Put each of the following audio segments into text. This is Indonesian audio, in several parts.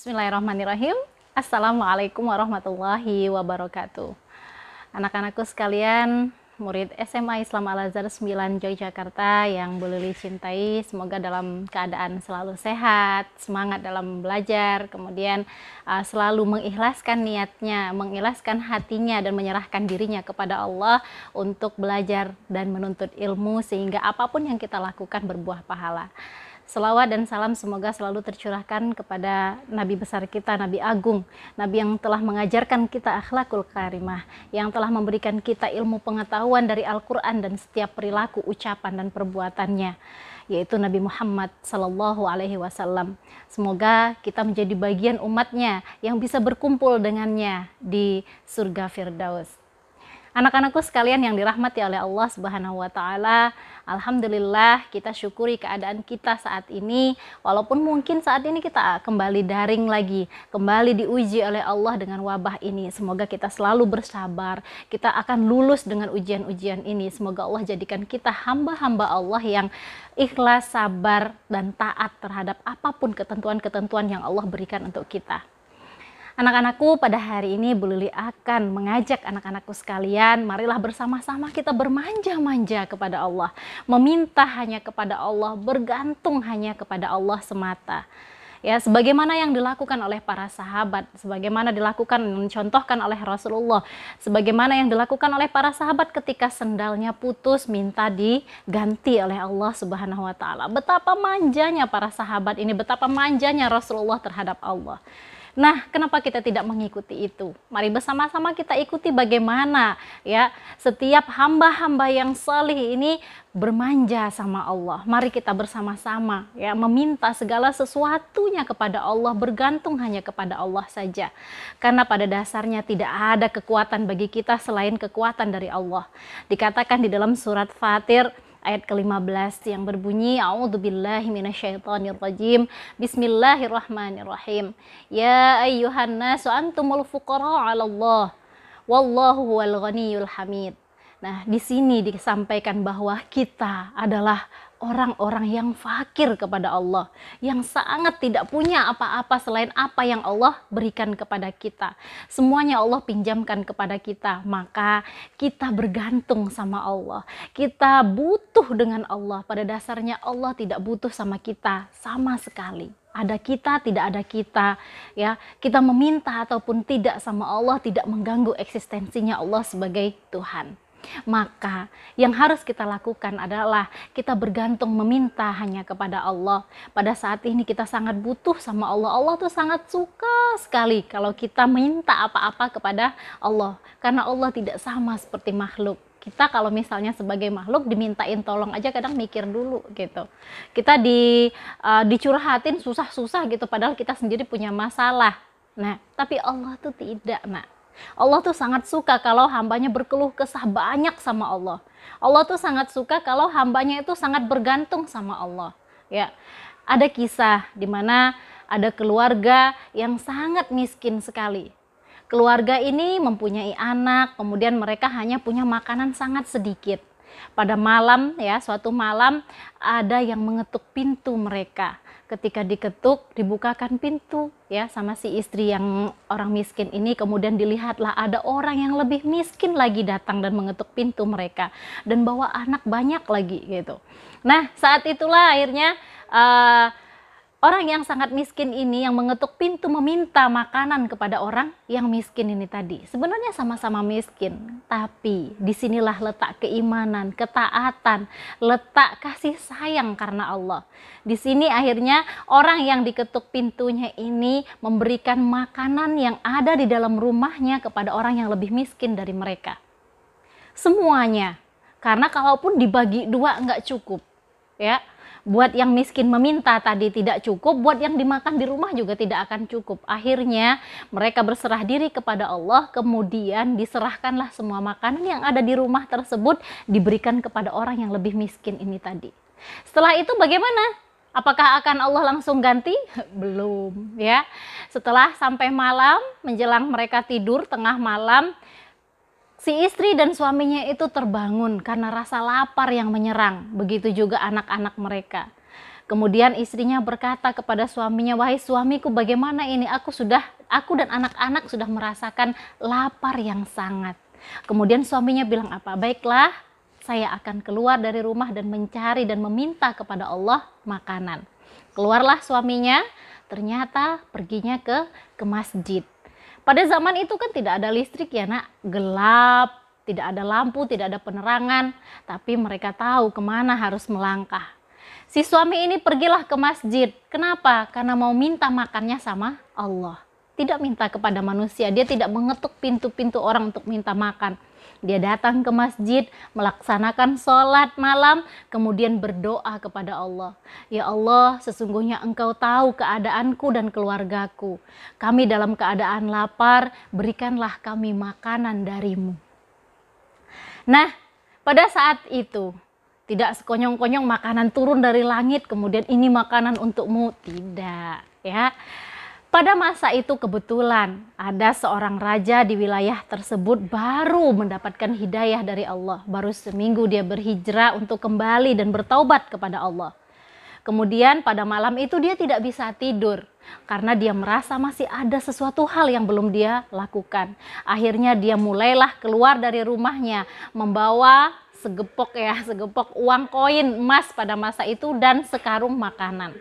Bismillahirrahmanirrahim. Assalamualaikum warahmatullahi wabarakatuh. Anak-anakku sekalian, murid SMA Islam Al-Azhar 9 Yogyakarta yang Bu Lili cintai, semoga dalam keadaan selalu sehat, semangat dalam belajar, kemudian selalu mengikhlaskan niatnya, mengikhlaskan hatinya dan menyerahkan dirinya kepada Allah untuk belajar dan menuntut ilmu sehingga apapun yang kita lakukan berbuah pahala. Selawat dan salam semoga selalu tercurahkan kepada Nabi besar kita, Nabi Agung, Nabi yang telah mengajarkan kita akhlakul karimah, yang telah memberikan kita ilmu pengetahuan dari Al-Quran dan setiap perilaku, ucapan dan perbuatannya, yaitu Nabi Muhammad Sallallahu Alaihi Wasallam. Semoga kita menjadi bagian umatnya yang bisa berkumpul dengannya di surga Firdaus. Anak-anakku sekalian yang dirahmati oleh Allah Subhanahu wa Ta'ala, alhamdulillah kita syukuri keadaan kita saat ini, walaupun mungkin saat ini kita kembali daring lagi, kembali diuji oleh Allah dengan wabah ini. Semoga kita selalu bersabar, kita akan lulus dengan ujian-ujian ini. Semoga Allah jadikan kita hamba-hamba Allah yang ikhlas, sabar, dan taat terhadap apapun ketentuan-ketentuan yang Allah berikan untuk kita. Anak-anakku, pada hari ini Bu Lili akan mengajak anak-anakku sekalian, marilah bersama-sama kita bermanja-manja kepada Allah, meminta hanya kepada Allah, bergantung hanya kepada Allah semata. Ya, sebagaimana yang dilakukan oleh para sahabat, sebagaimana dilakukan, mencontohkan oleh Rasulullah, sebagaimana yang dilakukan oleh para sahabat ketika sendalnya putus minta diganti oleh Allah Subhanahu wa Ta'ala. Betapa manjanya para sahabat ini, betapa manjanya Rasulullah terhadap Allah. Nah, kenapa kita tidak mengikuti itu? Mari bersama-sama kita ikuti bagaimana ya setiap hamba-hamba yang salih ini bermanja sama Allah. Mari kita bersama-sama ya meminta segala sesuatunya kepada Allah, bergantung hanya kepada Allah saja. Karena pada dasarnya tidak ada kekuatan bagi kita selain kekuatan dari Allah. Dikatakan di dalam surat Fatir ayat ke-15 yang berbunyi, A'udzubillahi minasyaitonirrajim, Bismillahirrahmanirrahim. Ya ayyuhan nasu antumul fuqara 'alallah, wallahu huwal ghaniyyul hamid. Nah, di sini disampaikan bahwa kita adalah orang-orang yang fakir kepada Allah, yang sangat tidak punya apa-apa selain apa yang Allah berikan kepada kita. Semuanya Allah pinjamkan kepada kita, maka kita bergantung sama Allah. Kita butuh dengan Allah. Pada dasarnya Allah tidak butuh sama kita sama sekali. Ada kita, tidak ada kita, ya. Kita meminta ataupun tidak sama Allah tidak mengganggu eksistensinya Allah sebagai Tuhan. Maka yang harus kita lakukan adalah kita bergantung meminta hanya kepada Allah. Pada saat ini kita sangat butuh sama Allah. Allah tuh sangat suka sekali kalau kita minta apa-apa kepada Allah. Karena Allah tidak sama seperti makhluk. Kita kalau misalnya sebagai makhluk dimintain tolong aja kadang mikir dulu gitu. Kita dicurhatin susah-susah gitu padahal kita sendiri punya masalah. Nah, tapi Allah tuh tidak, nak. Allah tuh sangat suka kalau hambanya berkeluh kesah banyak sama Allah. Allah tuh sangat suka kalau hambanya itu sangat bergantung sama Allah. Ya, ada kisah di mana ada keluarga yang sangat miskin sekali. Keluarga ini mempunyai anak, kemudian mereka hanya punya makanan sangat sedikit. Pada malam ya, suatu malam ada yang mengetuk pintu mereka. Ketika diketuk, dibukakan pintu ya sama si istri yang orang miskin ini, kemudian dilihatlah ada orang yang lebih miskin lagi datang dan mengetuk pintu mereka dan bawa anak banyak lagi gitu. Nah, saat itulah akhirnya orang yang sangat miskin ini yang mengetuk pintu meminta makanan kepada orang yang miskin ini tadi. Sebenarnya sama-sama miskin, tapi disinilah letak keimanan, ketaatan, letak kasih sayang karena Allah. Di sini akhirnya orang yang diketuk pintunya ini memberikan makanan yang ada di dalam rumahnya kepada orang yang lebih miskin dari mereka. Semuanya, karena kalaupun dibagi dua nggak cukup, ya. Buat yang miskin meminta tadi tidak cukup, buat yang dimakan di rumah juga tidak akan cukup. Akhirnya mereka berserah diri kepada Allah, kemudian diserahkanlah semua makanan yang ada di rumah tersebut diberikan kepada orang yang lebih miskin ini tadi. Setelah itu bagaimana? Apakah akan Allah langsung ganti? Belum ya. Setelah sampai malam, menjelang mereka tidur tengah malam, si istri dan suaminya itu terbangun karena rasa lapar yang menyerang. Begitu juga anak-anak mereka. Kemudian istrinya berkata kepada suaminya, "Wahai suamiku, bagaimana ini? Aku dan anak-anak sudah merasakan lapar yang sangat." Kemudian suaminya bilang apa? "Baiklah, saya akan keluar dari rumah dan mencari dan meminta kepada Allah makanan." Keluarlah suaminya, ternyata perginya ke masjid. Pada zaman itu kan tidak ada listrik ya nak, gelap, tidak ada lampu, tidak ada penerangan, tapi mereka tahu kemana harus melangkah. Si suami ini pergilah ke masjid. Kenapa? Karena mau minta makannya sama Allah. Tidak minta kepada manusia, dia tidak mengetuk pintu-pintu orang untuk minta makan. Dia datang ke masjid, melaksanakan sholat malam, kemudian berdoa kepada Allah. "Ya Allah, sesungguhnya Engkau tahu keadaanku dan keluargaku. Kami dalam keadaan lapar, berikanlah kami makanan darimu." Nah, pada saat itu, tidak sekonyong-konyong makanan turun dari langit, kemudian ini makanan untukmu. Tidak, ya. Pada masa itu kebetulan ada seorang raja di wilayah tersebut baru mendapatkan hidayah dari Allah. Baru seminggu dia berhijrah untuk kembali dan bertaubat kepada Allah. Kemudian pada malam itu dia tidak bisa tidur karena dia merasa masih ada sesuatu hal yang belum dia lakukan. Akhirnya dia mulailah keluar dari rumahnya membawa segepok uang koin emas pada masa itu dan sekarung makanan.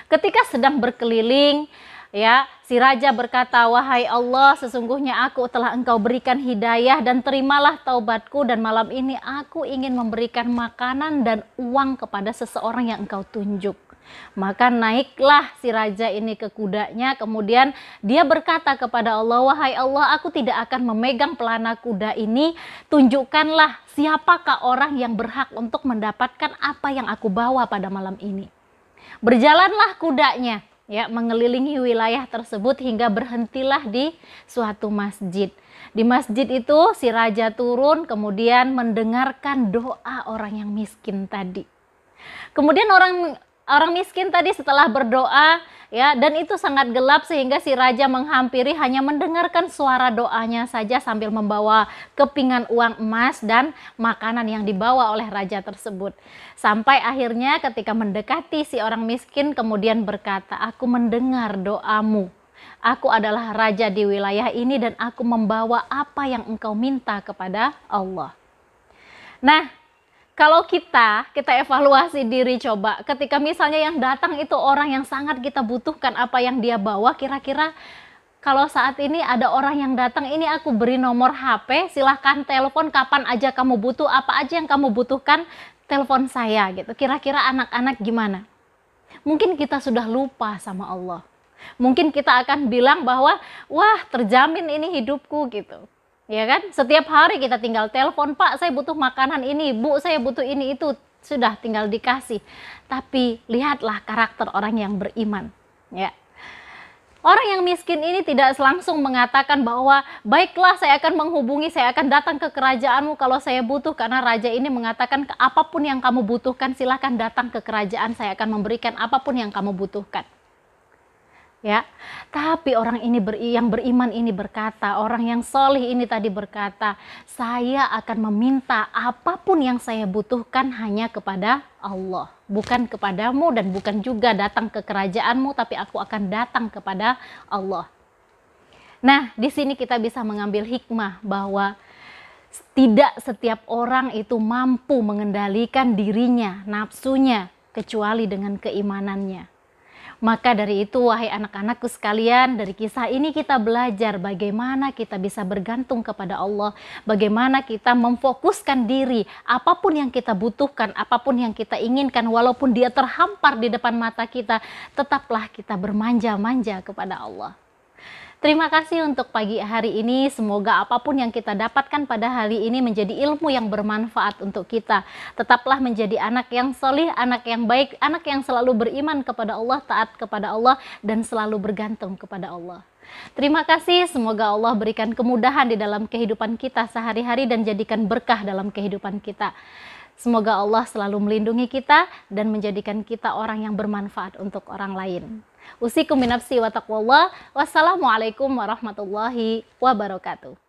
Ketika sedang berkeliling, ya, si raja berkata, "Wahai Allah, sesungguhnya aku telah Engkau berikan hidayah dan terimalah taubatku, dan malam ini aku ingin memberikan makanan dan uang kepada seseorang yang Engkau tunjuk." Maka naiklah si raja ini ke kudanya, kemudian dia berkata kepada Allah, "Wahai Allah, aku tidak akan memegang pelana kuda ini, tunjukkanlah siapakah orang yang berhak untuk mendapatkan apa yang aku bawa pada malam ini." Berjalanlah kudanya, ya, mengelilingi wilayah tersebut hingga berhentilah di suatu masjid. Di masjid itu si raja turun kemudian mendengarkan doa orang yang miskin tadi. Kemudian orang miskin tadi setelah berdoa, ya, dan itu sangat gelap sehingga si raja menghampiri hanya mendengarkan suara doanya saja sambil membawa kepingan uang emas dan makanan yang dibawa oleh raja tersebut. Sampai akhirnya ketika mendekati si orang miskin kemudian berkata, "Aku mendengar doamu. Aku adalah raja di wilayah ini dan aku membawa apa yang engkau minta kepada Allah." Nah, kalau kita evaluasi diri coba, ketika misalnya yang datang itu orang yang sangat kita butuhkan apa yang dia bawa, kira-kira kalau saat ini ada orang yang datang, "Ini aku beri nomor HP, silahkan telepon kapan aja kamu butuh, apa aja yang kamu butuhkan, telepon saya," gitu. Kira-kira anak-anak gimana? Mungkin kita sudah lupa sama Allah. Mungkin kita akan bilang bahwa, "Wah, terjamin ini hidupku," gitu. Ya kan? Setiap hari kita tinggal telepon, "Pak, saya butuh makanan ini, Bu, saya butuh ini itu." Sudah tinggal dikasih. Tapi lihatlah karakter orang yang beriman, ya. Orang yang miskin ini tidak langsung mengatakan bahwa, "Baiklah, saya akan menghubungi, saya akan datang ke kerajaanmu kalau saya butuh," karena raja ini mengatakan, "Apapun yang kamu butuhkan silahkan datang ke kerajaan, saya akan memberikan apapun yang kamu butuhkan." Ya, tapi orang ini yang beriman ini berkata, orang yang solih ini tadi berkata, "Saya akan meminta apapun yang saya butuhkan hanya kepada Allah, bukan kepadamu dan bukan juga datang ke kerajaanmu, tapi aku akan datang kepada Allah." Nah, di sini kita bisa mengambil hikmah bahwa tidak setiap orang itu mampu mengendalikan dirinya, nafsunya, kecuali dengan keimanannya. Maka dari itu, wahai anak-anakku sekalian, dari kisah ini kita belajar bagaimana kita bisa bergantung kepada Allah, bagaimana kita memfokuskan diri, apapun yang kita butuhkan, apapun yang kita inginkan, walaupun dia terhampar di depan mata kita, tetaplah kita bermanja-manja kepada Allah. Terima kasih untuk pagi hari ini. Semoga apapun yang kita dapatkan pada hari ini menjadi ilmu yang bermanfaat untuk kita. Tetaplah menjadi anak yang solih, anak yang baik, anak yang selalu beriman kepada Allah, taat kepada Allah, dan selalu bergantung kepada Allah. Terima kasih, semoga Allah berikan kemudahan di dalam kehidupan kita sehari-hari dan jadikan berkah dalam kehidupan kita. Semoga Allah selalu melindungi kita dan menjadikan kita orang yang bermanfaat untuk orang lain. Usikum binafsi wa taqwallah. Wassalamualaikum warahmatullahi wabarakatuh.